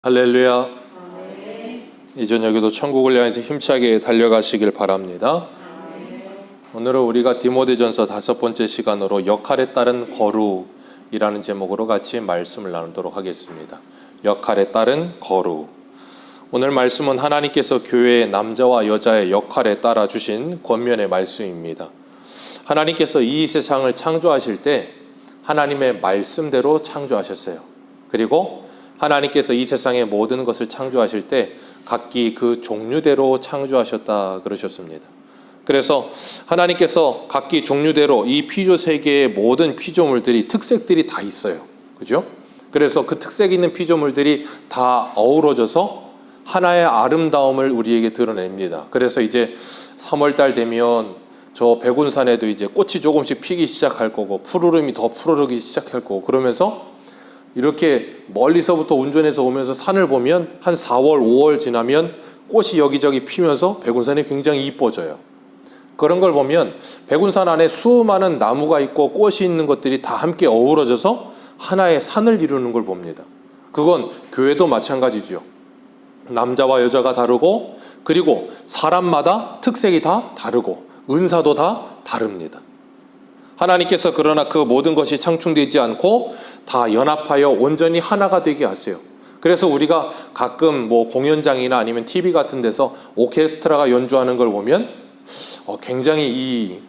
할렐루야. 이 저녁에도 천국을 향해서 힘차게 달려가시길 바랍니다. 오늘은 우리가 디모데전서 5번째 시간으로 역할에 따른 거룩이라는 제목으로 같이 말씀을 나누도록 하겠습니다. 역할에 따른 거룩. 오늘 말씀은 하나님께서 교회의 남자와 여자의 역할에 따라 주신 권면의 말씀입니다. 하나님께서 이 세상을 창조하실 때 하나님의 말씀대로 창조하셨어요. 그리고 하나님께서 이 세상의 모든 것을 창조하실 때 각기 그 종류대로 창조하셨다 그러셨습니다. 그래서 하나님께서 각기 종류대로 이 피조 세계의 모든 피조물들이 특색들이 다 있어요. 그죠? 그래서 그 특색 있는 피조물들이 다 어우러져서 하나의 아름다움을 우리에게 드러냅니다. 그래서 이제 3월달 되면 저 백운산에도 이제 꽃이 조금씩 피기 시작할 거고 푸르름이 더 푸르르기 시작할 거고 그러면서 이렇게 멀리서부터 운전해서 오면서 산을 보면 한 4월, 5월 지나면 꽃이 여기저기 피면서 백운산이 굉장히 이뻐져요. 그런 걸 보면 백운산 안에 수많은 나무가 있고 꽃이 있는 것들이 다 함께 어우러져서 하나의 산을 이루는 걸 봅니다. 그건 교회도 마찬가지죠. 남자와 여자가 다르고 그리고 사람마다 특색이 다 다르고 은사도 다 다릅니다. 하나님께서 그러나 그 모든 것이 상충되지 않고 다 연합하여 온전히 하나가 되게 하세요. 그래서 우리가 가끔 뭐 공연장이나 아니면 TV 같은 데서 오케스트라가 연주하는 걸 보면 굉장히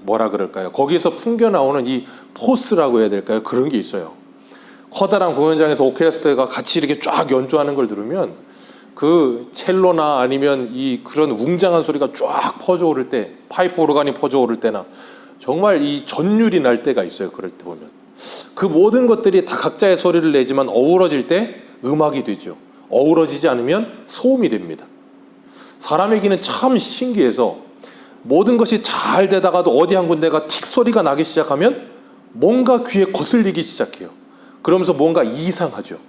뭐라 그럴까요? 거기서 풍겨 나오는 이 포스라고 해야 될까요? 그런 게 있어요. 커다란 공연장에서 오케스트라가 같이 이렇게 쫙 연주하는 걸 들으면 그 첼로나 아니면 그런 웅장한 소리가 쫙 퍼져오를 때, 파이프 오르간이 퍼져오를 때나 정말 이 전율이 날 때가 있어요. 그럴 때 보면 그 모든 것들이 다 각자의 소리를 내지만 어우러질 때 음악이 되죠. 어우러지지 않으면 소음이 됩니다. 사람에게는 참 신기해서 모든 것이 잘 되다가도 어디 한 군데가 틱 소리가 나기 시작하면 뭔가 귀에 거슬리기 시작해요. 그러면서 뭔가 이상하죠.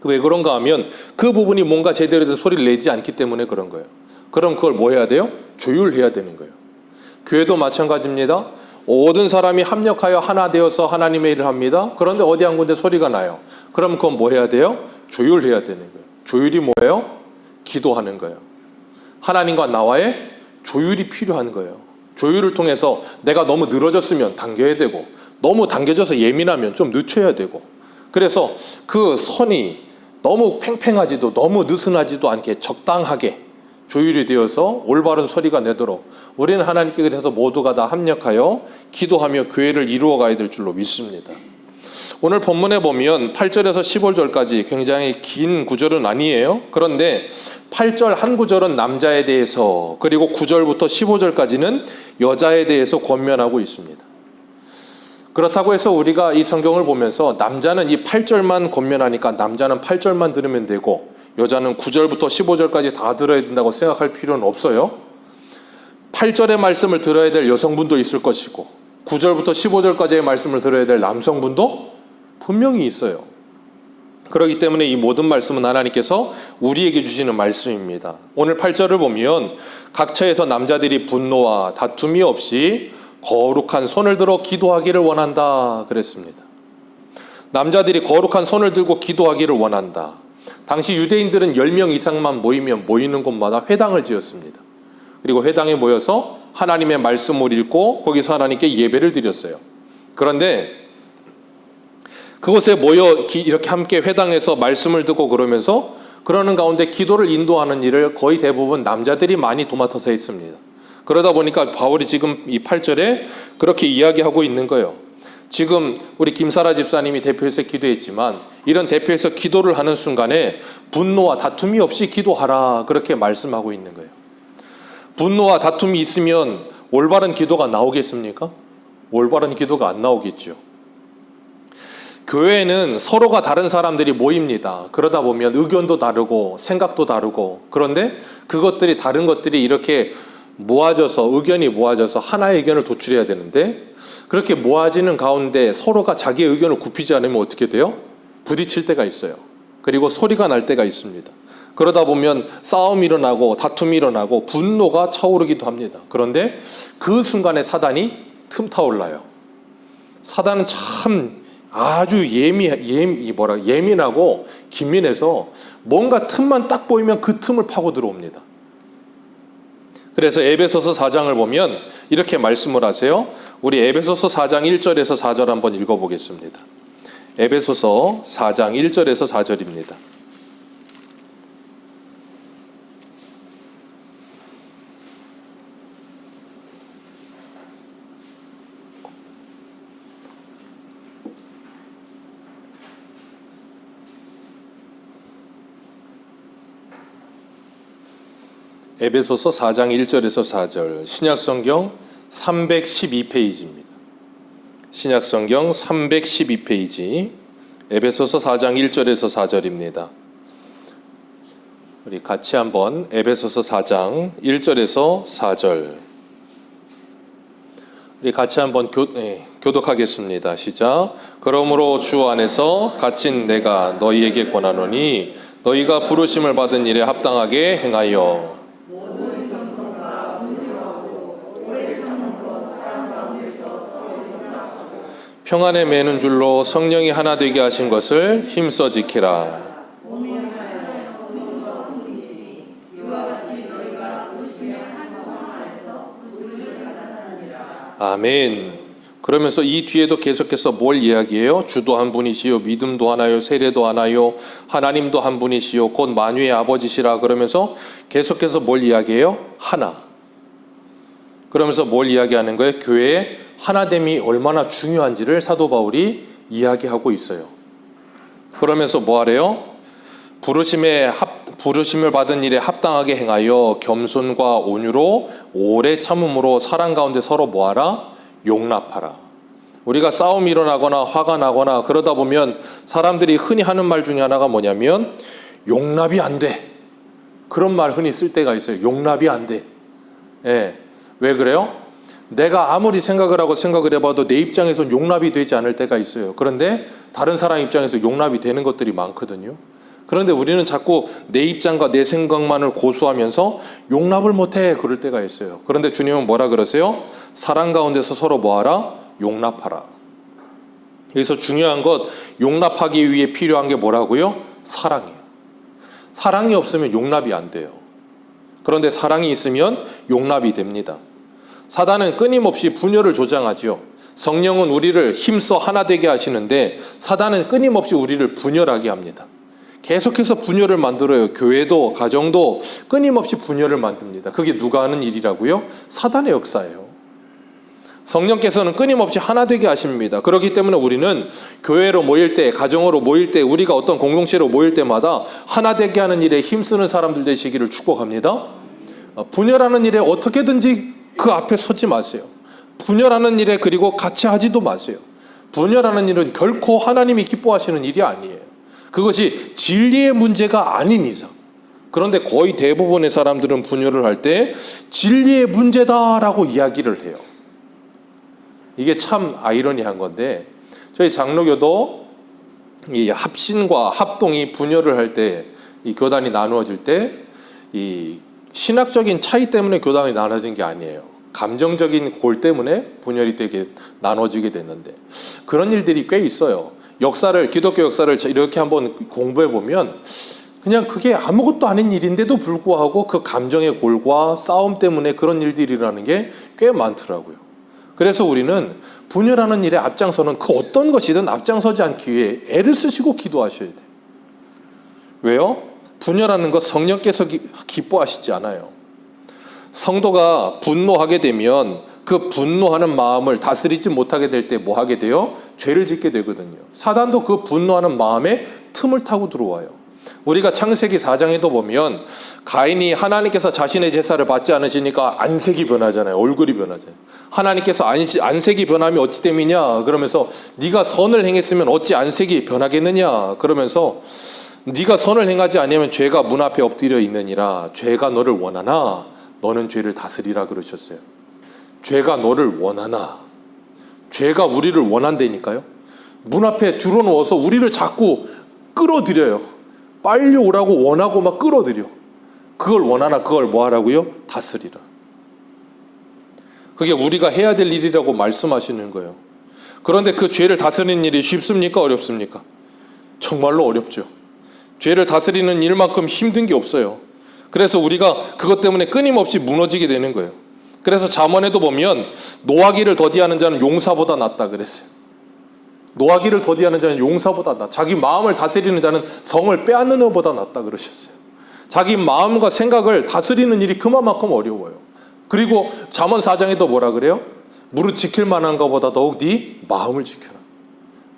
왜 그런가 하면 그 부분이 뭔가 제대로 된 소리를 내지 않기 때문에 그런 거예요. 그럼 그걸 뭐 해야 돼요? 조율해야 되는 거예요. 교회도 마찬가지입니다. 모든 사람이 합력하여 하나 되어서 하나님의 일을 합니다. 그런데 어디 한 군데 소리가 나요. 그럼 그건 뭐 해야 돼요? 조율해야 되는 거예요. 조율이 뭐예요? 기도하는 거예요. 하나님과 나와의 조율이 필요한 거예요. 조율을 통해서 내가 너무 늘어졌으면 당겨야 되고 너무 당겨져서 예민하면 좀 늦춰야 되고 그래서 그 선이 너무 팽팽하지도 너무 느슨하지도 않게 적당하게 조율이 되어서 올바른 소리가 내도록 우리는 하나님께 그래서 모두가 다 합력하여 기도하며 교회를 이루어가야 될 줄로 믿습니다. 오늘 본문에 보면 8절에서 15절까지 굉장히 긴 구절은 아니에요. 그런데 8절 한 구절은 남자에 대해서 그리고 9절부터 15절까지는 여자에 대해서 권면하고 있습니다. 그렇다고 해서 우리가 이 성경을 보면서 남자는 이 8절만 권면하니까 남자는 8절만 들으면 되고 여자는 9절부터 15절까지 다 들어야 된다고 생각할 필요는 없어요. 8절의 말씀을 들어야 될 여성분도 있을 것이고 9절부터 15절까지의 말씀을 들어야 될 남성분도 분명히 있어요. 그렇기 때문에 이 모든 말씀은 하나님께서 우리에게 주시는 말씀입니다. 오늘 8절을 보면 각처에서 남자들이 분노와 다툼이 없이 거룩한 손을 들어 기도하기를 원한다 그랬습니다. 남자들이 거룩한 손을 들고 기도하기를 원한다. 당시 유대인들은 10명 이상만 모이면 모이는 곳마다 회당을 지었습니다. 그리고 회당에 모여서 하나님의 말씀을 읽고 거기서 하나님께 예배를 드렸어요. 그런데 그곳에 모여 이렇게 함께 회당에서 말씀을 듣고 그러면서 그러는 가운데 기도를 인도하는 일을 거의 대부분 남자들이 많이 도맡아서 했습니다. 그러다 보니까 바울이 지금 이 8절에 그렇게 이야기하고 있는 거예요. 지금 우리 김사라 집사님이 대표해서 기도했지만 이런 대표해서 기도를 하는 순간에 분노와 다툼이 없이 기도하라 그렇게 말씀하고 있는 거예요. 분노와 다툼이 있으면 올바른 기도가 나오겠습니까? 올바른 기도가 안 나오겠죠. 교회에는 서로가 다른 사람들이 모입니다. 그러다 보면 의견도 다르고 생각도 다르고 그런데 그것들이 다른 것들이 이렇게 모아져서 의견이 모아져서 하나의 의견을 도출해야 되는데 그렇게 모아지는 가운데 서로가 자기의 의견을 굽히지 않으면 어떻게 돼요? 부딪힐 때가 있어요. 그리고 소리가 날 때가 있습니다. 그러다 보면 싸움이 일어나고 다툼이 일어나고 분노가 차오르기도 합니다. 그런데 그 순간에 사단이 틈타올라요. 사단은 참 아주 예민하고 기민해서 뭔가 틈만 딱 보이면 그 틈을 파고 들어옵니다. 그래서 에베소서 4장을 보면 이렇게 말씀을 하세요. 우리 에베소서 4장 1절에서 4절 한번 읽어보겠습니다. 에베소서 4장 1절에서 4절입니다. 에베소서 4장 1절에서 4절, 신약성경 312페이지입니다. 신약성경 312페이지, 에베소서 4장 1절에서 4절입니다. 우리 같이 한번 에베소서 4장 1절에서 4절 우리 같이 한번 교독하겠습니다. 시작. 그러므로 주 안에서 갇힌 내가 너희에게 권하노니 너희가 부르심을 받은 일에 합당하게 행하여 평안에 매는 줄로 성령이 하나 되게 하신 것을 힘써 지키라. 아멘. 그러면서 이 뒤에도 계속해서 뭘 이야기해요? 주도 한 분이시요 믿음도 하나요 세례도 하나요 하나님도 한 분이시요 곧 만유의 아버지시라. 그러면서 계속해서 뭘 이야기해요? 하나. 그러면서 뭘 이야기하는 거예요? 교회의 하나됨이 얼마나 중요한지를 사도 바울이 이야기하고 있어요. 그러면서 뭐 하래요? 부르심을 받은 일에 합당하게 행하여 겸손과 온유로 오래 참음으로 사랑 가운데 서로 뭐하라? 용납하라. 우리가 싸움이 일어나거나 화가 나거나 그러다 보면 사람들이 흔히 하는 말 중에 하나가 뭐냐면 용납이 안 돼. 그런 말 흔히 쓸 때가 있어요. 용납이 안 돼. 예. 왜 그래요? 내가 아무리 생각을 하고 생각을 해봐도 내 입장에선 용납이 되지 않을 때가 있어요. 그런데 다른 사람 입장에서 용납이 되는 것들이 많거든요. 그런데 우리는 자꾸 내 입장과 내 생각만을 고수하면서 용납을 못해 그럴 때가 있어요. 그런데 주님은 뭐라 그러세요? 사랑 가운데서 서로 뭐하라? 용납하라. 여기서 중요한 것, 용납하기 위해 필요한 게 뭐라고요? 사랑이에요. 사랑이 없으면 용납이 안 돼요. 그런데 사랑이 있으면 용납이 됩니다. 사단은 끊임없이 분열을 조장하죠. 성령은 우리를 힘써 하나 되게 하시는데 사단은 끊임없이 우리를 분열하게 합니다. 계속해서 분열을 만들어요. 교회도 가정도 끊임없이 분열을 만듭니다. 그게 누가 하는 일이라고요? 사단의 역사예요. 성령께서는 끊임없이 하나 되게 하십니다. 그렇기 때문에 우리는 교회로 모일 때, 가정으로 모일 때, 우리가 어떤 공동체로 모일 때마다 하나 되게 하는 일에 힘쓰는 사람들 되시기를 축복합니다. 분열하는 일에 어떻게든지 그 앞에 서지 마세요. 분열하는 일에 그리고 같이 하지도 마세요. 분열하는 일은 결코 하나님이 기뻐하시는 일이 아니에요. 그것이 진리의 문제가 아닌 이상. 그런데 거의 대부분의 사람들은 분열을 할 때 진리의 문제다라고 이야기를 해요. 이게 참 아이러니한 건데 저희 장로교도 이 합신과 합동이 분열을 할 때 이 교단이 나누어질 때 이 신학적인 차이 때문에 교단이 나눠진 게 아니에요. 감정적인 골 때문에 분열이 되게 나눠지게 됐는데 그런 일들이 꽤 있어요. 기독교 역사를 이렇게 한번 공부해 보면 그냥 그게 아무것도 아닌 일인데도 불구하고 그 감정의 골과 싸움 때문에 그런 일들이 일어나는 게 꽤 많더라고요. 그래서 우리는 분열하는 일에 앞장서는 그 어떤 것이든 앞장서지 않기 위해 애를 쓰시고 기도하셔야 돼요. 왜요? 분열하는 것 성령께서 기뻐하시지 않아요. 성도가 분노하게 되면 그 분노하는 마음을 다스리지 못하게 될 때 뭐 하게 돼요? 죄를 짓게 되거든요. 사단도 그 분노하는 마음에 틈을 타고 들어와요. 우리가 창세기 4장에도 보면 가인이 하나님께서 자신의 제사를 받지 않으시니까 안색이 변하잖아요. 얼굴이 변하잖아요. 하나님께서 안색이 변함이 어찌 됨이냐 그러면서 네가 선을 행했으면 어찌 안색이 변하겠느냐 그러면서 네가 선을 행하지 아니하면 죄가 문 앞에 엎드려 있느니라. 죄가 너를 원하나 너는 죄를 다스리라 그러셨어요. 죄가 너를 원하나. 죄가 우리를 원한다니까요. 문 앞에 들어놓아서 우리를 자꾸 끌어들여요. 빨리 오라고 원하고 막 끌어들여. 그걸 원하나 그걸 뭐 하라고요? 다스리라. 그게 우리가 해야 될 일이라고 말씀하시는 거예요. 그런데 그 죄를 다스리는 일이 쉽습니까? 어렵습니까? 정말로 어렵죠. 죄를 다스리는 일만큼 힘든 게 없어요. 그래서 우리가 그것 때문에 끊임없이 무너지게 되는 거예요. 그래서 잠언에도 보면 노하기를 더디하는 자는 용사보다 낫다 그랬어요. 노하기를 더디하는 자는 용사보다 낫다. 자기 마음을 다스리는 자는 성을 빼앗는 것보다 낫다 그러셨어요. 자기 마음과 생각을 다스리는 일이 그만큼 어려워요. 그리고 잠언 4장에도 뭐라 그래요? 무릇 지킬 만한 것보다 더욱 네 마음을 지켜라.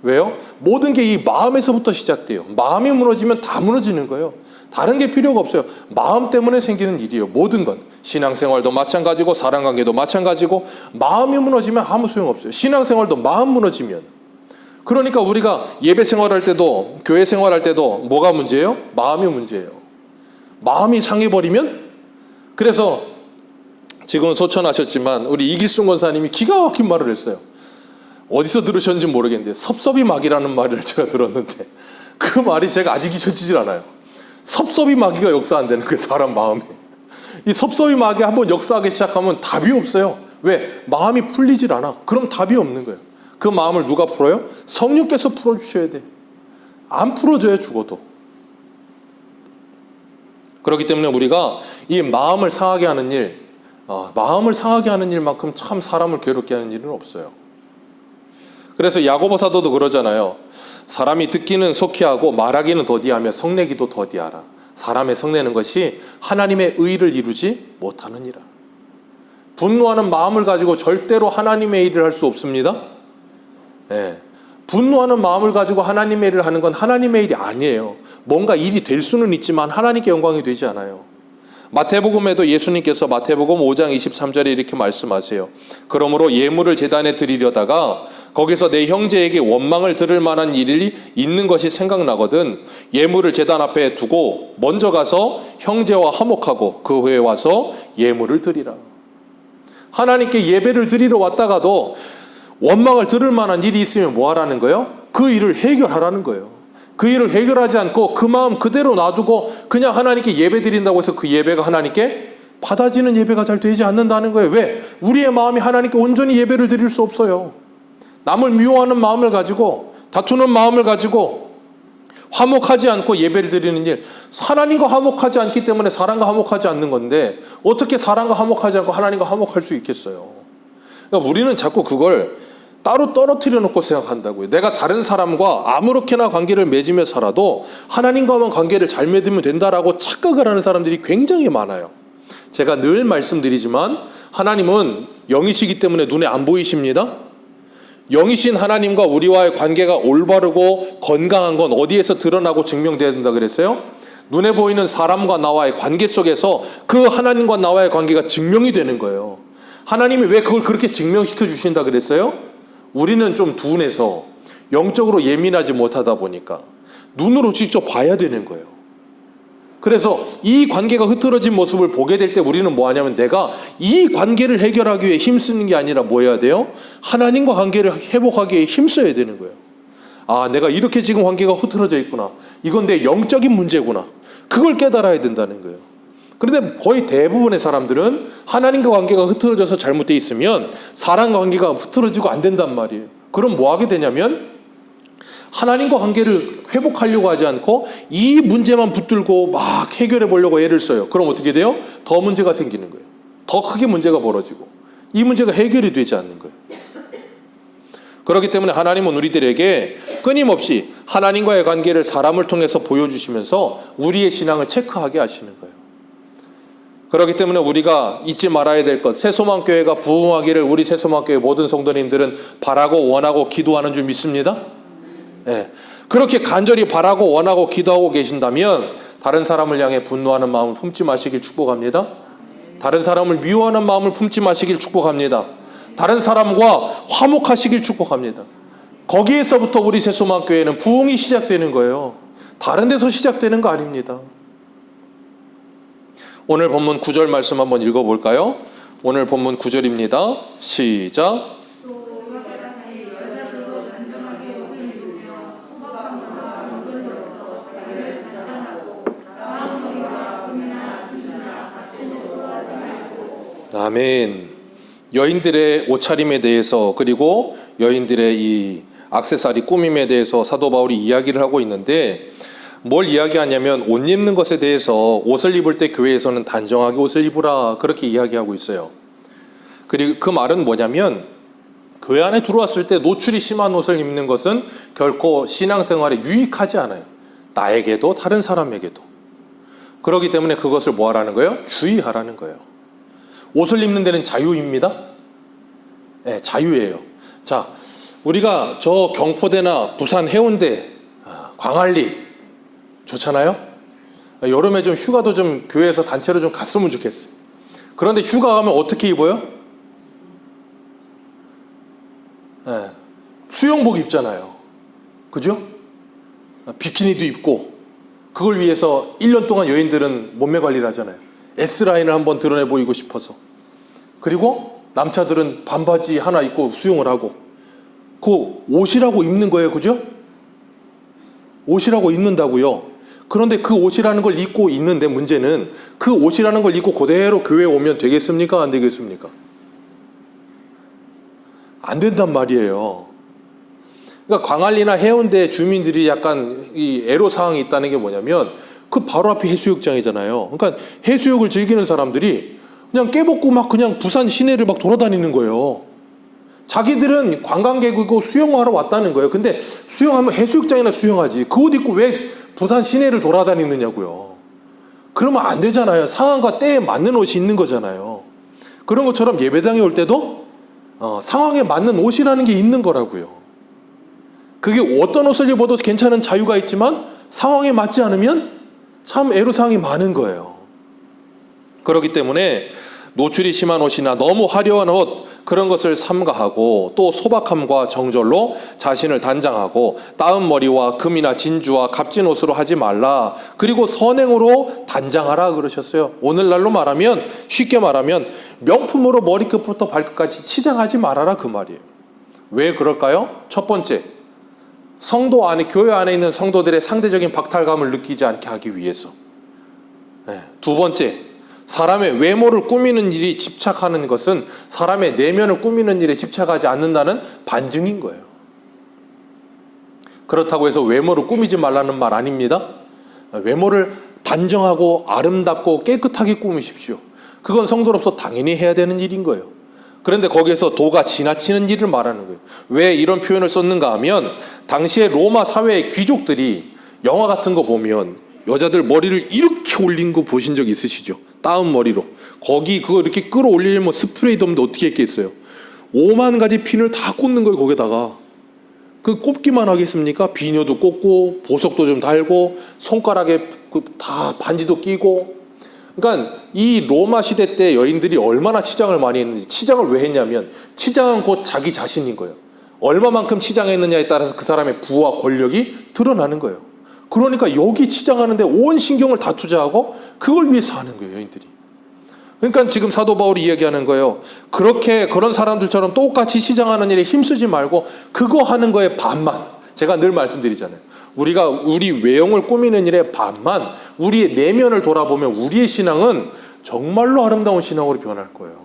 왜요? 모든 게 이 마음에서부터 시작돼요. 마음이 무너지면 다 무너지는 거예요. 다른 게 필요가 없어요. 마음 때문에 생기는 일이에요. 모든 건. 신앙생활도 마찬가지고 사랑관계도 마찬가지고 마음이 무너지면 아무 소용없어요. 신앙생활도 마음 무너지면. 그러니까 우리가 예배 생활할 때도 교회 생활할 때도 뭐가 문제예요? 마음이 문제예요. 마음이 상해버리면. 그래서 지금 소천하셨지만 우리 이길순 권사님이 기가 막힌 말을 했어요. 어디서 들으셨는지 모르겠는데 섭섭이 마귀라는 말을 제가 들었는데 그 말이 제가 아직 잊혀지질 않아요. 섭섭이 마귀가 역사한다는 거예요. 사람 마음에. 이 섭섭이 마귀가 한번 역사하기 시작하면 답이 없어요. 왜? 마음이 풀리질 않아. 그럼 답이 없는 거예요. 그 마음을 누가 풀어요? 성령께서 풀어주셔야 돼. 안 풀어줘야 죽어도. 그렇기 때문에 우리가 이 마음을 상하게 하는 일, 마음을 상하게 하는 일만큼 참 사람을 괴롭게 하는 일은 없어요. 그래서 야고보 사도도 그러잖아요. 사람이 듣기는 속히 하고 말하기는 더디하며 성내기도 더디하라. 사람의 성내는 것이 하나님의 의를 이루지 못하느니라. 분노하는 마음을 가지고 절대로 하나님의 일을 할 수 없습니다. 네. 분노하는 마음을 가지고 하나님의 일을 하는 건 하나님의 일이 아니에요. 뭔가 일이 될 수는 있지만 하나님께 영광이 되지 않아요. 마태복음에도 예수님께서 마태복음 5장 23절에 이렇게 말씀하세요. 그러므로 예물을 제단에 드리려다가 거기서 내 형제에게 원망을 들을 만한 일이 있는 것이 생각나거든 예물을 제단 앞에 두고 먼저 가서 형제와 화목하고 그 후에 와서 예물을 드리라. 하나님께 예배를 드리러 왔다가도 원망을 들을 만한 일이 있으면 뭐 하라는 거예요? 그 일을 해결하라는 거예요. 그 일을 해결하지 않고 그 마음 그대로 놔두고 그냥 하나님께 예배 드린다고 해서 그 예배가 하나님께 받아지는 예배가 잘 되지 않는다는 거예요. 왜? 우리의 마음이 하나님께 온전히 예배를 드릴 수 없어요. 남을 미워하는 마음을 가지고 다투는 마음을 가지고 화목하지 않고 예배를 드리는 일, 하나님과 화목하지 않기 때문에 사람과 화목하지 않는 건데 어떻게 사람과 화목하지 않고 하나님과 화목할 수 있겠어요? 그러니까 우리는 자꾸 그걸 따로 떨어뜨려 놓고 생각한다고요. 내가 다른 사람과 아무렇게나 관계를 맺으며 살아도 하나님과만 관계를 잘 맺으면 된다라고 착각을 하는 사람들이 굉장히 많아요. 제가 늘 말씀드리지만 하나님은 영이시기 때문에 눈에 안 보이십니다. 영이신 하나님과 우리와의 관계가 올바르고 건강한 건 어디에서 드러나고 증명돼야 된다 그랬어요? 눈에 보이는 사람과 나와의 관계 속에서 그 하나님과 나와의 관계가 증명이 되는 거예요. 하나님이 왜 그걸 그렇게 증명시켜 주신다 그랬어요? 우리는 좀 둔해서 영적으로 예민하지 못하다 보니까 눈으로 직접 봐야 되는 거예요. 그래서 이 관계가 흐트러진 모습을 보게 될 때 우리는 뭐 하냐면 내가 이 관계를 해결하기 위해 힘쓰는 게 아니라 뭐 해야 돼요? 하나님과 관계를 회복하기 위해 힘써야 되는 거예요. 아, 내가 이렇게 지금 관계가 흐트러져 있구나. 이건 내 영적인 문제구나. 그걸 깨달아야 된다는 거예요. 그런데 거의 대부분의 사람들은 하나님과 관계가 흐트러져서 잘못되어 있으면 사람과 관계가 흐트러지고 안 된단 말이에요. 그럼 뭐 하게 되냐면 하나님과 관계를 회복하려고 하지 않고 이 문제만 붙들고 막 해결해 보려고 애를 써요. 그럼 어떻게 돼요? 더 문제가 생기는 거예요. 더 크게 문제가 벌어지고 이 문제가 해결이 되지 않는 거예요. 그렇기 때문에 하나님은 우리들에게 끊임없이 하나님과의 관계를 사람을 통해서 보여주시면서 우리의 신앙을 체크하게 하시는 거예요. 그렇기 때문에 우리가 잊지 말아야 될 것, 새소망교회가 부흥하기를 우리 새소망교회 모든 성도님들은 바라고 원하고 기도하는 줄 믿습니다. 네. 그렇게 간절히 바라고 원하고 기도하고 계신다면 다른 사람을 향해 분노하는 마음을 품지 마시길 축복합니다. 다른 사람을 미워하는 마음을 품지 마시길 축복합니다. 다른 사람과 화목하시길 축복합니다. 거기에서부터 우리 새소망교회는 부흥이 시작되는 거예요. 다른 데서 시작되는 거 아닙니다. 오늘 본문 9절 말씀 한번 읽어볼까요? 오늘 본문 9절입니다. 시작. 아멘. 여인들의 옷차림에 대해서 그리고 여인들의 이 액세서리 꾸밈에 대해서 사도 바울이 이야기를 하고 있는데, 뭘 이야기하냐면 옷 입는 것에 대해서 옷을 입을 때 교회에서는 단정하게 옷을 입으라 그렇게 이야기하고 있어요. 그리고 그 말은 뭐냐면, 교회 안에 들어왔을 때 노출이 심한 옷을 입는 것은 결코 신앙생활에 유익하지 않아요. 나에게도 다른 사람에게도. 그렇기 때문에 그것을 뭐 하라는 거예요? 주의하라는 거예요. 옷을 입는 데는 자유입니다. 네, 자유예요. 자, 우리가 저 경포대나 부산 해운대, 광안리 좋잖아요. 여름에 좀 휴가도 좀 교회에서 단체로 좀 갔으면 좋겠어요. 그런데 휴가 가면 어떻게 입어요? 네, 수영복 입잖아요. 그죠? 비키니도 입고, 그걸 위해서 1년 동안 여인들은 몸매 관리를 하잖아요. S라인을 한번 드러내 보이고 싶어서. 그리고 남자들은 반바지 하나 입고 수영을 하고, 그 옷이라고 입는 거예요. 그죠? 옷이라고 입는다고요. 그런데 그 옷이라는 걸 입고 있는데 문제는 그 옷이라는 걸 입고 그대로 교회에 오면 되겠습니까? 안 되겠습니까? 안 된단 말이에요. 그러니까 광안리나 해운대 주민들이 약간 이 애로사항이 있다는 게 뭐냐면, 그 바로 앞에 해수욕장이잖아요. 그러니까 해수욕을 즐기는 사람들이 그냥 깨벗고 막 그냥 부산 시내를 막 돌아다니는 거예요. 자기들은 관광객이고 수영하러 왔다는 거예요. 근데 수영하면 해수욕장이나 수영하지, 그 옷 입고 왜 부산 시내를 돌아다니느냐고요. 그러면 안 되잖아요. 상황과 때에 맞는 옷이 있는 거잖아요. 그런 것처럼 예배당에 올 때도 상황에 맞는 옷이라는 게 있는 거라고요. 그게 어떤 옷을 입어도 괜찮은 자유가 있지만 상황에 맞지 않으면 참 애로사항이 많은 거예요. 그렇기 때문에 노출이 심한 옷이나 너무 화려한 옷, 그런 것을 삼가하고, 또 소박함과 정절로 자신을 단장하고, 따은 머리와 금이나 진주와 값진 옷으로 하지 말라. 그리고 선행으로 단장하라 그러셨어요. 오늘날로 말하면, 쉽게 말하면 명품으로 머리끝부터 발끝까지 치장하지 말아라 그 말이에요. 왜 그럴까요? 첫 번째, 성도 안에, 교회 안에 있는 성도들의 상대적인 박탈감을 느끼지 않게 하기 위해서. 두 번째, 사람의 외모를 꾸미는 일이 집착하는 것은 사람의 내면을 꾸미는 일에 집착하지 않는다는 반증인 거예요. 그렇다고 해서 외모를 꾸미지 말라는 말 아닙니다. 외모를 단정하고 아름답고 깨끗하게 꾸미십시오. 그건 성도로서 당연히 해야 되는 일인 거예요. 그런데 거기에서 도가 지나치는 일을 말하는 거예요. 왜 이런 표현을 썼는가 하면, 당시에 로마 사회의 귀족들이 영화 같은 거 보면 여자들 머리를 이렇게 올린 거 보신 적 있으시죠? 따은 머리로. 거기 그거 이렇게 끌어올리려면 스프레이도 없는데 어떻게 했겠어요? 5만 가지 핀을 다 꽂는 거예요, 거기다가. 그 꼽기만 하겠습니까? 비녀도 꽂고, 보석도 좀 달고, 손가락에 다 반지도 끼고. 그러니까 이 로마 시대 때 여인들이 얼마나 치장을 많이 했는지. 치장을 왜 했냐면, 치장은 곧 자기 자신인 거예요. 얼마만큼 치장했느냐에 따라서 그 사람의 부와 권력이 드러나는 거예요. 그러니까 여기 치장하는데 온 신경을 다 투자하고 그걸 위해서 하는 거예요, 여인들이. 그러니까 지금 사도 바울이 이야기하는 거예요. 그렇게 그런 사람들처럼 똑같이 치장하는 일에 힘쓰지 말고 그거 하는 거에 반만. 제가 늘 말씀드리잖아요. 우리가 우리 외형을 꾸미는 일에 반만, 우리의 내면을 돌아보면 우리의 신앙은 정말로 아름다운 신앙으로 변할 거예요.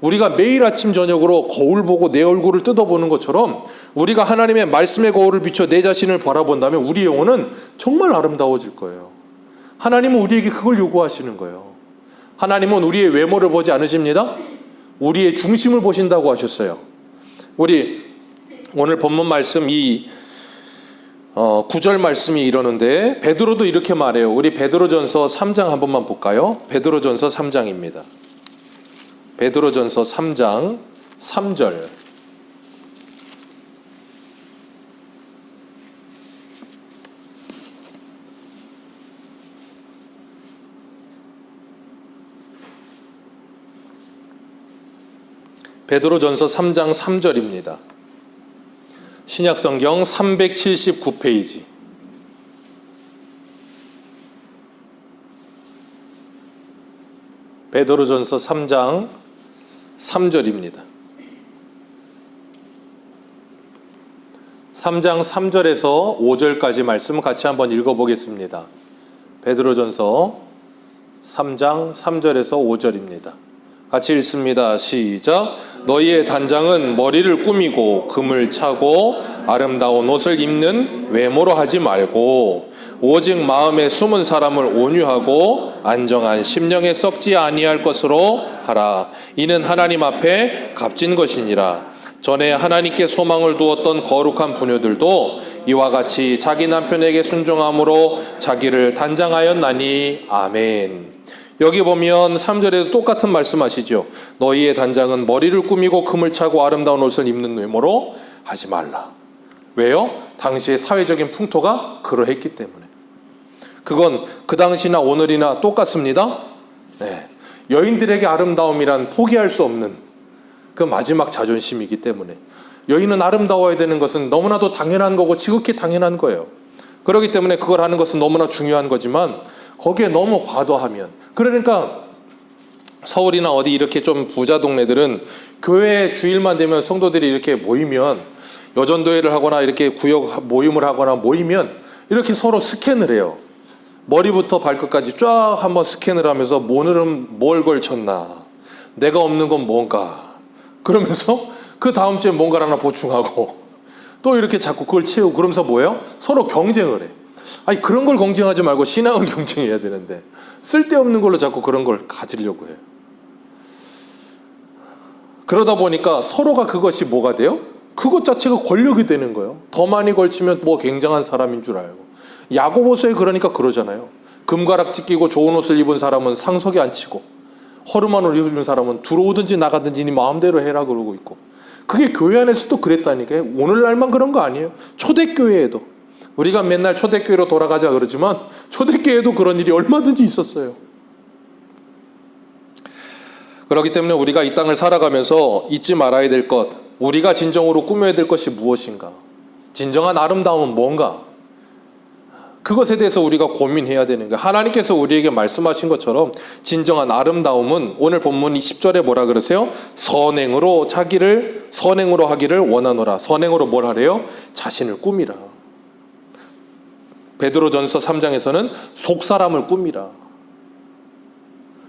우리가 매일 아침 저녁으로 거울 보고 내 얼굴을 뜯어보는 것처럼 우리가 하나님의 말씀의 거울을 비춰 내 자신을 바라본다면 우리 영혼은 정말 아름다워질 거예요. 하나님은 우리에게 그걸 요구하시는 거예요. 하나님은 우리의 외모를 보지 않으십니다. 우리의 중심을 보신다고 하셨어요. 우리 오늘 본문 말씀 이 9절 말씀이 이러는데, 베드로도 이렇게 말해요. 우리 베드로전서 3장 한 번만 볼까요? 베드로전서 3장입니다. 베드로전서 3장 3절. 베드로전서 3장 3절입니다. 신약성경 379페이지. 베드로전서 3장 3절입니다. 3장 3절에서 5절까지 말씀 같이 한번 베드로전서 3장 3절에서 5절입니다. 같이 읽습니다. 시작. 너희의 단장은 머리를 꾸미고 금을 차고 아름다운 옷을 입는 외모로 하지 말고 오직 마음에 숨은 사람을 온유하고 안정한 심령에 썩지 아니할 것으로 하라. 이는 하나님 앞에 값진 것이니라. 전에 하나님께 소망을 두었던 거룩한 부녀들도 이와 같이 자기 남편에게 순종함으로 자기를 단장하였나니. 아멘. 여기 보면 3절에도 똑같은 말씀하시죠. 너희의 단장은 머리를 꾸미고 금을 차고 아름다운 옷을 입는 외모로 하지 말라. 왜요? 당시의 사회적인 풍토가 그러했기 때문에. 그건 그 당시나 오늘이나 똑같습니다. 네. 여인들에게 아름다움이란 포기할 수 없는 그 마지막 자존심이기 때문에 여인은 아름다워야 되는 것은 너무나도 당연한 거고 지극히 당연한 거예요. 그렇기 때문에 그걸 하는 것은 너무나 중요한 거지만 거기에 너무 과도하면, 그러니까 서울이나 어디 이렇게 좀 부자 동네들은 교회 주일만 되면 성도들이 이렇게 모이면 여전도회를 하거나 이렇게 구역 모임을 하거나 모이면 이렇게 서로 스캔을 해요. 머리부터 발끝까지 쫙 한번 스캔을 하면서 오늘은 뭘 걸쳤나, 내가 없는 건 뭔가, 그러면서 그 다음 주에 뭔가를 하나 보충하고 또 이렇게 자꾸 그걸 채우고, 그러면서 뭐예요? 서로 경쟁을 해. 아니 그런 걸 경쟁하지 말고 신앙을 경쟁해야 되는데 쓸데없는 걸로 자꾸 그런 걸 가지려고 해요. 그러다 보니까 서로가 그것이 뭐가 돼요? 그것 자체가 권력이 되는 거예요. 더 많이 걸치면 뭐 굉장한 사람인 줄 알고. 야고보서에 그러니까 그러잖아요. 금가락지 끼고 좋은 옷을 입은 사람은 상석에 앉히고 허름한 옷을 입은 사람은 들어오든지 나가든지 네 마음대로 해라 그러고 있고. 그게 교회 안에서도 그랬다니까요. 오늘날만 그런 거 아니에요. 초대교회에도. 우리가 맨날 초대교회로 돌아가자 그러지만 초대교회에도 그런 일이 얼마든지 있었어요. 그렇기 때문에 우리가 이 땅을 살아가면서 잊지 말아야 될 것, 우리가 진정으로 꾸며야 될 것이 무엇인가, 진정한 아름다움은 뭔가, 그것에 대해서 우리가 고민해야 되는 거예요. 하나님께서 우리에게 말씀하신 것처럼 진정한 아름다움은 오늘 본문 10절에 뭐라 그러세요? 선행으로 하기를 원하노라. 선행으로 뭘 하래요? 자신을 꾸미라. 베드로전서 3장에서는 속사람을 꾸미라.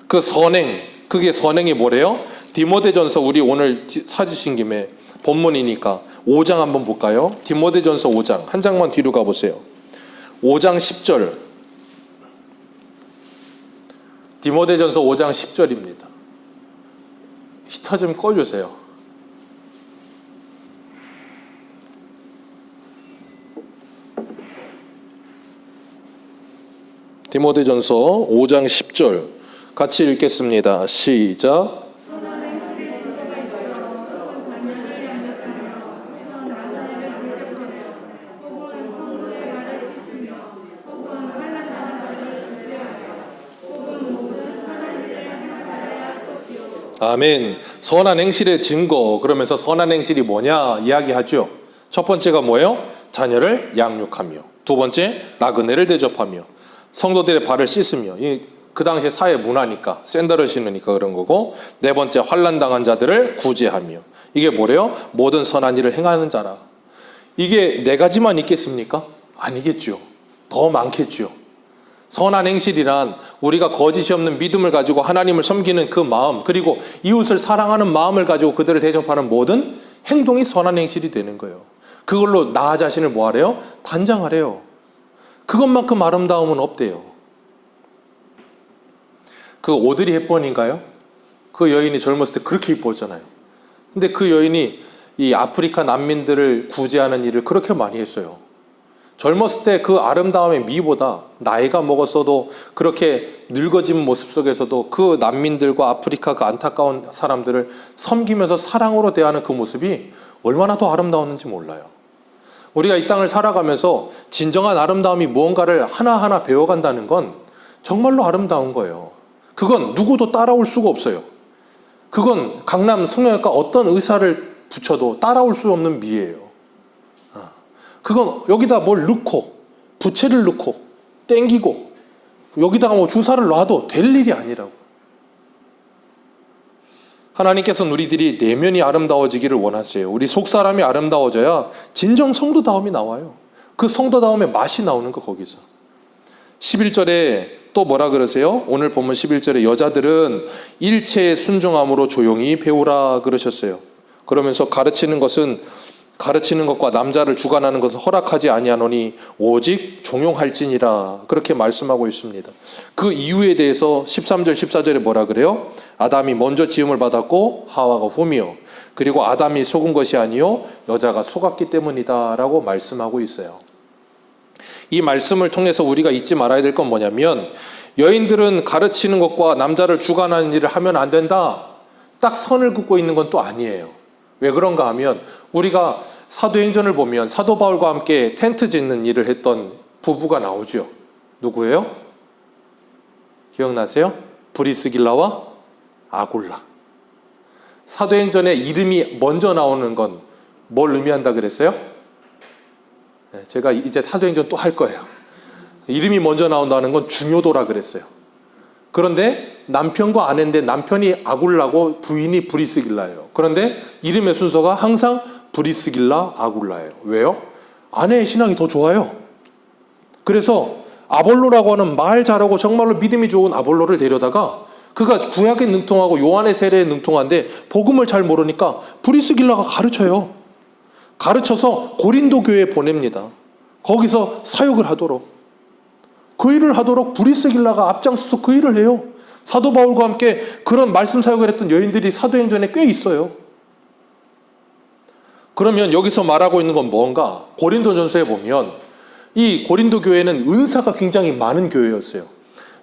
그 선행, 그게 선행이 뭐래요? 디모데전서, 우리 오늘 찾으신 김에 본문이니까 5장 한번 볼까요? 디모데전서 5장 한 장만 뒤로 가보세요. 5장 10절. 디모데전서 5장 10절입니다. 히터 좀 꺼주세요. 디모데전서 5장 10절 같이 읽겠습니다. 시작. 아멘. 선한 행실의 증거, 그러면서 선한 행실이 뭐냐 이야기하죠. 첫 번째가 뭐예요? 자녀를 양육하며, 두 번째 나그네를 대접하며, 성도들의 발을 씻으며, 그 당시에 사회 문화니까 샌들을 신으니까 그런 거고, 네 번째 환난당한 자들을 구제하며. 이게 뭐래요? 모든 선한 일을 행하는 자라. 이게 네 가지만 있겠습니까? 아니겠죠. 더 많겠죠. 선한 행실이란 우리가 거짓이 없는 믿음을 가지고 하나님을 섬기는 그 마음, 그리고 이웃을 사랑하는 마음을 가지고 그들을 대접하는 모든 행동이 선한 행실이 되는 거예요. 그걸로 나 자신을 뭐 하래요? 단장하래요. 그것만큼 아름다움은 없대요. 그 오드리 헵번인가요? 그 여인이 젊었을 때 그렇게 이뻤잖아요. 근데 그 여인이 이 아프리카 난민들을 구제하는 일을 그렇게 많이 했어요. 젊었을 때 그 아름다움의 미보다 나이가 먹었어도 그렇게 늙어진 모습 속에서도 그 난민들과 아프리카 그 안타까운 사람들을 섬기면서 사랑으로 대하는 그 모습이 얼마나 더 아름다웠는지 몰라요. 우리가 이 땅을 살아가면서 진정한 아름다움이 무언가를 하나하나 배워간다는 건 정말로 아름다운 거예요. 그건 누구도 따라올 수가 없어요. 그건 강남 성형외과 어떤 의사를 붙여도 따라올 수 없는 미예요. 그건 여기다 뭘 넣고 부채를 넣고 땡기고 여기다가 뭐 주사를 놔도 될 일이 아니라고. 하나님께서는 우리들이 내면이 아름다워지기를 원하세요. 우리 속사람이 아름다워져야 진정 성도다움이 나와요. 그 성도다움의 맛이 나오는 거 거기서. 11절에 또 뭐라 그러세요? 오늘 본문 11절에 여자들은 일체의 순종함으로 조용히 배우라 그러셨어요. 그러면서 가르치는 것과 남자를 주관하는 것은 허락하지 아니하노니 오직 종용할지니라 그렇게 말씀하고 있습니다. 그 이유에 대해서 13절 14절에 뭐라 그래요? 아담이 먼저 지음을 받았고 하와가 후미요 그리고 아담이 속은 것이 아니요 여자가 속았기 때문이다 라고 말씀하고 있어요. 이 말씀을 통해서 우리가 잊지 말아야 될 건 뭐냐면 여인들은 가르치는 것과 남자를 주관하는 일을 하면 안 된다 딱 선을 긋고 있는 건 또 아니에요. 왜 그런가 하면 우리가 사도행전을 보면 사도 바울과 함께 텐트 짓는 일을 했던 부부가 나오죠. 누구예요? 기억나세요? 브리스길라와 아굴라. 사도행전에 이름이 먼저 나오는 건 뭘 의미한다 그랬어요? 제가 이제 사도행전 또 할 거예요. 이름이 먼저 나온다는 건 중요도라 그랬어요. 그런데 남편과 아내인데 남편이 아굴라고 부인이 브리스길라예요. 그런데 이름의 순서가 항상 브리스길라 아굴라예요. 왜요? 아내의 신앙이 더 좋아요. 그래서 아볼로라고 하는 말 잘하고 정말로 믿음이 좋은 아볼로를 데려다가 그가 구약에 능통하고 요한의 세례에 능통한데 복음을 잘 모르니까 브리스길라가 가르쳐요. 가르쳐서 고린도 교회에 보냅니다. 거기서 사역을 하도록. 그 일을 하도록 브리스길라가 앞장서서 그 일을 해요. 사도 바울과 함께 그런 말씀 사역을 했던 여인들이 사도행전에 꽤 있어요. 그러면 여기서 말하고 있는 건 뭔가? 고린도전서에 보면 이 고린도 교회는 은사가 굉장히 많은 교회였어요.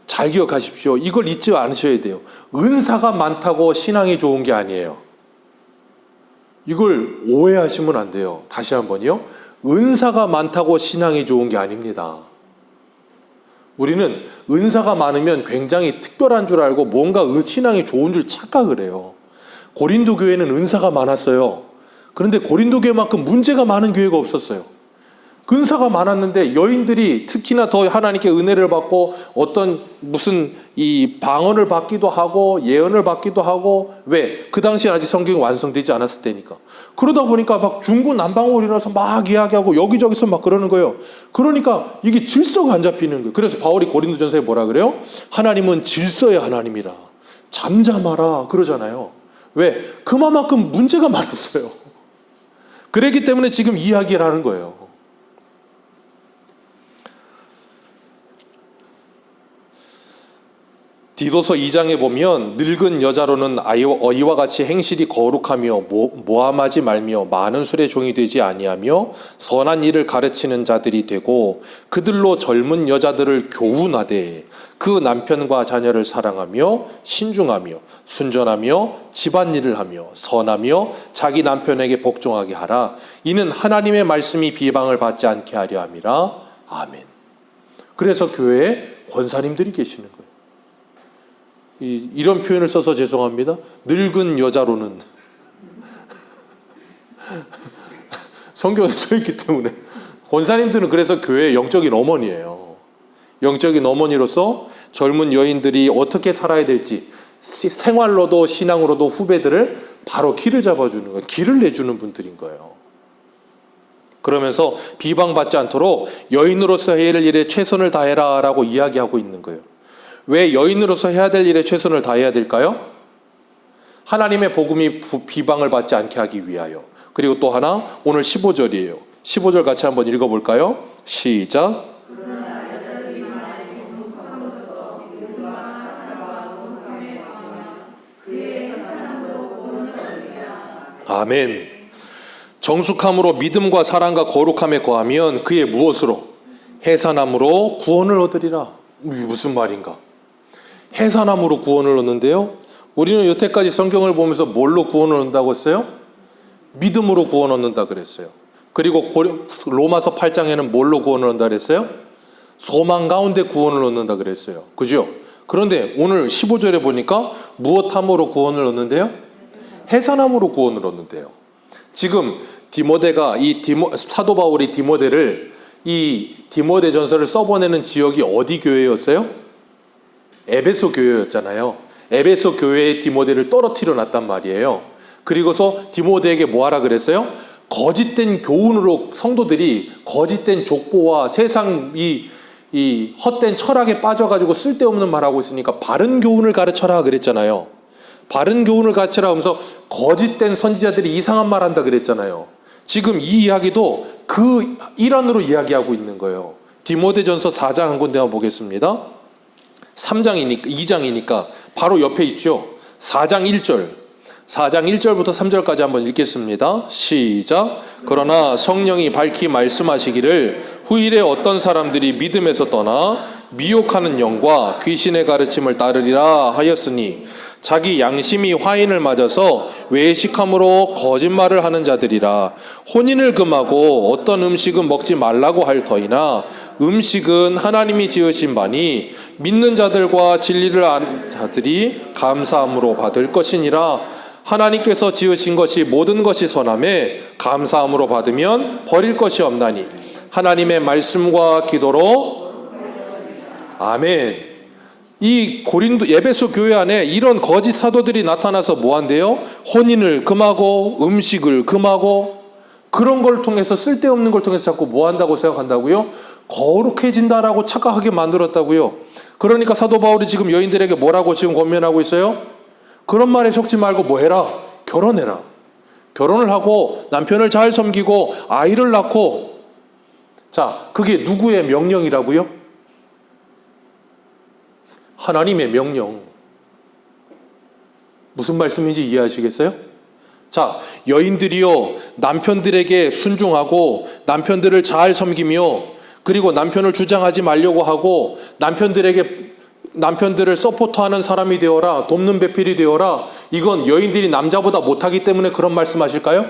잘 기억하십시오. 이걸 잊지 않으셔야 돼요. 은사가 많다고 신앙이 좋은 게 아니에요. 이걸 오해하시면 안 돼요. 다시 한번요. 은사가 많다고 신앙이 좋은 게 아닙니다. 우리는 은사가 많으면 굉장히 특별한 줄 알고 뭔가 신앙이 좋은 줄 착각을 해요. 고린도 교회는 은사가 많았어요. 그런데 고린도 교회만큼 문제가 많은 교회가 없었어요. 은사가 많았는데 여인들이 특히나 더 하나님께 은혜를 받고 어떤 무슨 이 방언을 받기도 하고 예언을 받기도 하고 왜? 그 당시에 아직 성경이 완성되지 않았을 때니까. 그러다 보니까 막 중구난방으로 일어나서 막 이야기하고 여기저기서 막 그러는 거예요. 그러니까 이게 질서가 안 잡히는 거예요. 그래서 바울이 고린도전서에 뭐라 그래요? 하나님은 질서의 하나님이라. 잠잠하라 그러잖아요. 왜? 그만큼 문제가 많았어요. 그랬기 때문에 지금 이야기를 하는 거예요. 디도서 2장에 보면 늙은 여자로는 어이와 같이 행실이 거룩하며 모함하지 말며 많은 술의 종이 되지 아니하며 선한 일을 가르치는 자들이 되고 그들로 젊은 여자들을 교훈하되 그 남편과 자녀를 사랑하며 신중하며 순전하며 집안일을 하며 선하며 자기 남편에게 복종하게 하라. 이는 하나님의 말씀이 비방을 받지 않게 하려 함이라. 아멘. 그래서 교회에 권사님들이 계시는 거예요. 이런 표현을 써서 죄송합니다. 늙은 여자로는 성경에 써있기 때문에 권사님들은 그래서 교회의 영적인 어머니예요. 영적인 어머니로서 젊은 여인들이 어떻게 살아야 될지 생활로도 신앙으로도 후배들을 바로 길을 잡아주는 거예요. 길을 내주는 분들인 거예요. 그러면서 비방받지 않도록 여인으로서 해야 할 일에 최선을 다해라 라고 이야기하고 있는 거예요. 왜 여인으로서 해야 될 일에 최선을 다해야 될까요? 하나님의 복음이 비방을 받지 않게 하기 위하여. 그리고 또 하나 오늘 15절이에요. 15절 같이 한번 읽어볼까요? 시작. 아멘. 정숙함으로 믿음과 사랑과 거룩함에 거하면 그의 무엇으로? 해산함으로 구원을 얻으리라. 이게 무슨 말인가? 해산함으로 구원을 얻는데요. 우리는 여태까지 성경을 보면서 뭘로 구원을 얻는다고 했어요? 믿음으로 구원 얻는다 그랬어요. 그리고 로마서 8장에는 뭘로 구원을 얻는다 그랬어요? 소망 가운데 구원을 얻는다 그랬어요. 그죠? 그런데 오늘 15절에 보니까 무엇함으로 구원을 얻는데요? 해산함으로 구원을 얻는데요. 지금 디모데가 사도 바울이 디모데를 이 디모데 전서를 써보내는 지역이 어디 교회였어요? 에베소 교회였잖아요. 에베소 교회에 디모데를 떨어뜨려 놨단 말이에요. 그리고서 디모데에게 뭐하라 그랬어요? 거짓된 교훈으로 성도들이 거짓된 족보와 세상 이 이 헛된 철학에 빠져가지고 쓸데없는 말하고 있으니까 바른 교훈을 가르쳐라 그랬잖아요. 바른 교훈을 가르쳐라 하면서 거짓된 선지자들이 이상한 말 한다 그랬잖아요. 지금 이 이야기도 그 일환으로 이야기하고 있는 거예요. 디모데전서 4장 한 군데 한번 보겠습니다. 2장이니까 바로 옆에 있죠. 4장 1절. 4장 1절부터 3절까지 한번 읽겠습니다. 시작. 그러나 성령이 밝히 말씀하시기를 후일에 어떤 사람들이 믿음에서 떠나 미혹하는 영과 귀신의 가르침을 따르리라 하였으니 자기 양심이 화인을 맞아서 외식함으로 거짓말을 하는 자들이라. 혼인을 금하고 어떤 음식은 먹지 말라고 할 터이나 음식은 하나님이 지으신 바니 믿는 자들과 진리를 아는 자들이 감사함으로 받을 것이니라. 하나님께서 지으신 것이 모든 것이 선함에 감사함으로 받으면 버릴 것이 없나니 하나님의 말씀과 기도로. 아멘. 이 고린도 에베소 교회 안에 이런 거짓 사도들이 나타나서 뭐 한대요? 혼인을 금하고 음식을 금하고 그런 걸 통해서, 쓸데없는 걸 통해서 자꾸 뭐 한다고 생각한다고요? 거룩해진다라고 착각하게 만들었다고요. 그러니까 사도 바울이 지금 여인들에게 뭐라고 지금 권면하고 있어요? 그런 말에 속지 말고 뭐 해라? 결혼해라. 결혼을 하고 남편을 잘 섬기고 아이를 낳고. 자, 그게 누구의 명령이라고요? 하나님의 명령. 무슨 말씀인지 이해하시겠어요? 자, 여인들이요, 남편들에게 순종하고 남편들을 잘 섬기며 그리고 남편을 주장하지 말려고 하고 남편들을 서포트하는 사람이 되어라, 돕는 배필이 되어라. 이건 여인들이 남자보다 못하기 때문에 그런 말씀하실까요?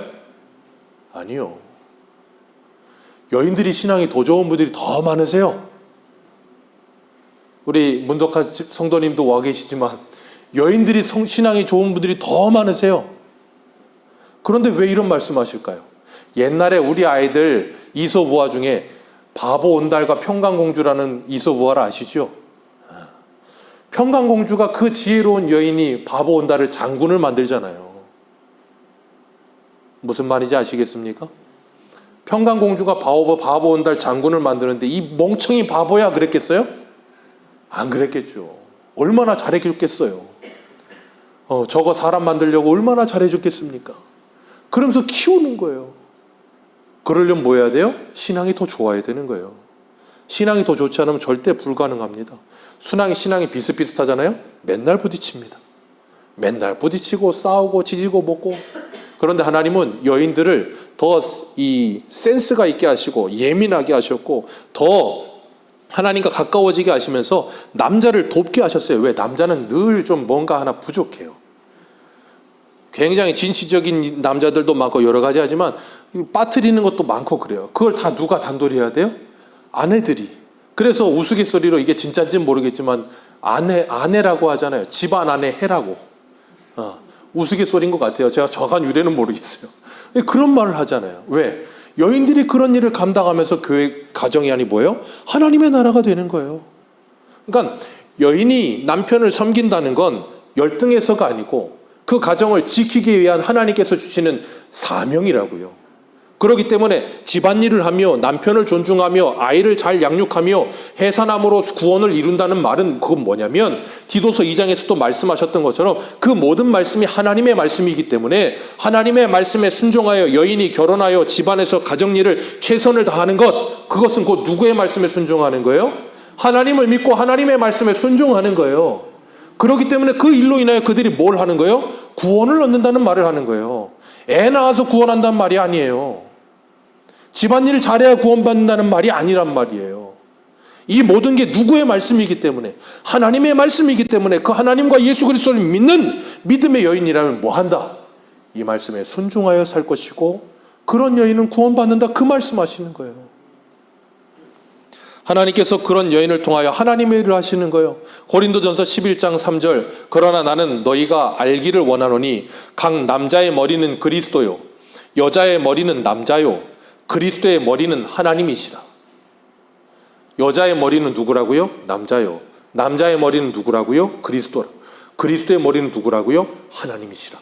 아니요. 여인들이 신앙이 더 좋은 분들이 더 많으세요. 우리 문덕화 성도님도 와 계시지만 여인들이 신앙이 좋은 분들이 더 많으세요. 그런데 왜 이런 말씀하실까요? 옛날에 우리 아이들 이솝우화 중에 바보 온달과 평강공주라는 이솝우화를 아시죠? 평강공주가 그 지혜로운 여인이 바보 온달을 장군을 만들잖아요. 무슨 말인지 아시겠습니까? 평강공주가 바보 온달 장군을 만드는데 이 멍청이 바보야 그랬겠어요? 안 그랬겠죠. 얼마나 잘해줬겠어요. 저거 사람 만들려고 얼마나 잘해줬겠습니까? 그러면서 키우는 거예요. 그러려면 뭐 해야 돼요? 신앙이 더 좋아야 되는 거예요. 신앙이 더 좋지 않으면 절대 불가능합니다. 신앙이 비슷비슷하잖아요? 맨날 부딪힙니다. 맨날 부딪히고 싸우고 지지고 먹고. 그런데 하나님은 여인들을 더 이 센스가 있게 하시고 예민하게 하셨고 더 하나님과 가까워지게 하시면서 남자를 돕게 하셨어요. 왜? 남자는 늘 좀 뭔가 하나 부족해요. 굉장히 진취적인 남자들도 많고 여러 가지 하지만 빠뜨리는 것도 많고 그래요. 그걸 다 누가 단돌이 해야 돼요? 아내들이. 그래서 우스갯소리로 이게 진짜인지는 모르겠지만 아내라고 하잖아요. 집안 아내 해라고. 우스갯소리인 것 같아요. 제가 정확한 유래는 모르겠어요. 그런 말을 하잖아요. 왜? 여인들이 그런 일을 감당하면서 교회 가정이 아니 뭐예요? 하나님의 나라가 되는 거예요. 그러니까 여인이 남편을 섬긴다는 건 열등해서가 아니고 그 가정을 지키기 위한 하나님께서 주시는 사명이라고요. 그렇기 때문에 집안일을 하며 남편을 존중하며 아이를 잘 양육하며 해산함으로 구원을 이룬다는 말은 그건 뭐냐면 디도서 2장에서도 말씀하셨던 것처럼 그 모든 말씀이 하나님의 말씀이기 때문에 하나님의 말씀에 순종하여 여인이 결혼하여 집안에서 가정일을 최선을 다하는 것, 그것은 곧 누구의 말씀에 순종하는 거예요? 하나님을 믿고 하나님의 말씀에 순종하는 거예요. 그렇기 때문에 그 일로 인하여 그들이 뭘 하는 거예요? 구원을 얻는다는 말을 하는 거예요. 애 낳아서 구원한다는 말이 아니에요. 집안일을 잘해야 구원받는다는 말이 아니란 말이에요. 이 모든 게 누구의 말씀이기 때문에, 하나님의 말씀이기 때문에 그 하나님과 예수 그리스도를 믿는 믿음의 여인이라면 뭐 한다? 이 말씀에 순종하여 살 것이고 그런 여인은 구원받는다, 그 말씀하시는 거예요. 하나님께서 그런 여인을 통하여 하나님의 일을 하시는 거예요. 고린도전서 11장 3절 그러나 나는 너희가 알기를 원하노니 각 남자의 머리는 그리스도요 여자의 머리는 남자요 그리스도의 머리는 하나님이시라. 여자의 머리는 누구라고요? 남자요. 남자의 머리는 누구라고요? 그리스도라. 그리스도의 머리는 누구라고요? 하나님이시라.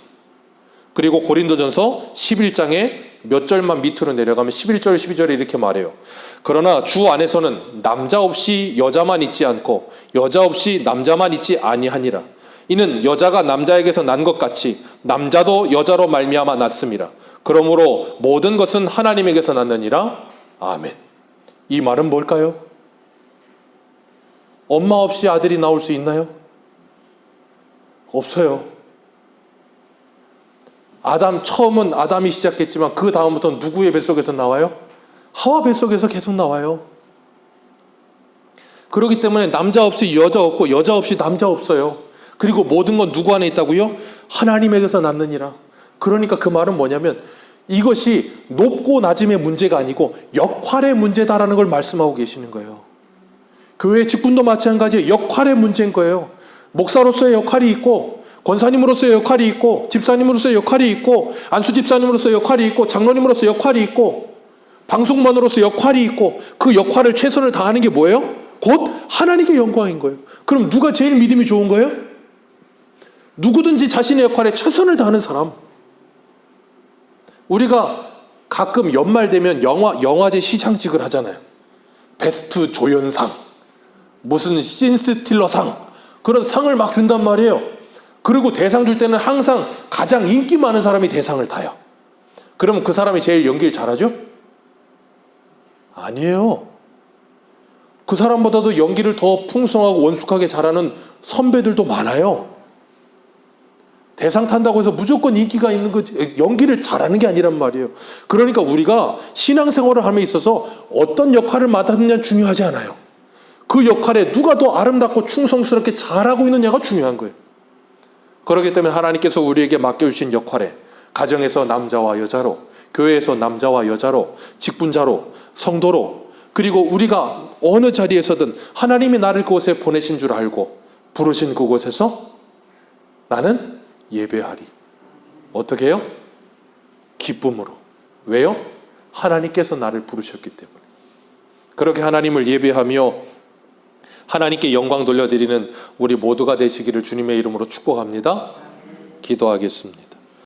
그리고 고린도전서 11장에 몇 절만 밑으로 내려가면 11절, 12절에 이렇게 말해요. 그러나 주 안에서는 남자 없이 여자만 있지 않고 여자 없이 남자만 있지 아니하니라. 이는 여자가 남자에게서 난 것 같이 남자도 여자로 말미암아 났음이라. 그러므로 모든 것은 하나님에게서 났느니라. 아멘. 이 말은 뭘까요? 엄마 없이 아들이 나올 수 있나요? 없어요. 처음은 아담이 시작했지만 그 다음부터 누구의 뱃속에서 나와요? 하와 뱃속에서 계속 나와요. 그렇기 때문에 남자 없이 여자 없고 여자 없이 남자 없어요. 그리고 모든 건 누구 안에 있다고요? 하나님에게서 났느니라. 그러니까 그 말은 뭐냐면 이것이 높고 낮음의 문제가 아니고 역할의 문제다라는 걸 말씀하고 계시는 거예요. 교회 직분도 마찬가지예요. 역할의 문제인 거예요. 목사로서의 역할이 있고 권사님으로서의 역할이 있고 집사님으로서의 역할이 있고 안수 집사님으로서의 역할이 있고 장로님으로서 역할이 있고 방송만으로서 역할이 있고 그 역할을 최선을 다하는 게 뭐예요? 곧 하나님께 영광인 거예요. 그럼 누가 제일 믿음이 좋은 거예요? 누구든지 자신의 역할에 최선을 다하는 사람. 우리가 가끔 연말 되면 영화제 시상식을 하잖아요. 베스트 조연상, 무슨 신스틸러상, 그런 상을 막 준단 말이에요. 그리고 대상 줄 때는 항상 가장 인기 많은 사람이 대상을 타요. 그러면 그 사람이 제일 연기를 잘하죠? 아니에요. 그 사람보다도 연기를 더 풍성하고 원숙하게 잘하는 선배들도 많아요. 대상 탄다고 해서 무조건 인기가 있는 거지, 연기를 잘하는 게 아니란 말이에요. 그러니까 우리가 신앙생활을 함에 있어서 어떤 역할을 맡았느냐 중요하지 않아요. 그 역할에 누가 더 아름답고 충성스럽게 잘하고 있느냐가 중요한 거예요. 그렇기 때문에 하나님께서 우리에게 맡겨주신 역할에 가정에서 남자와 여자로, 교회에서 남자와 여자로, 직분자로, 성도로, 그리고 우리가 어느 자리에서든 하나님이 나를 그곳에 보내신 줄 알고 부르신 그곳에서 나는 예배하리. 어떻게 해요? 기쁨으로. 왜요? 하나님께서 나를 부르셨기 때문에. 그렇게 하나님을 예배하며 하나님께 영광 돌려드리는 우리 모두가 되시기를 주님의 이름으로 축복합니다. 기도하겠습니다.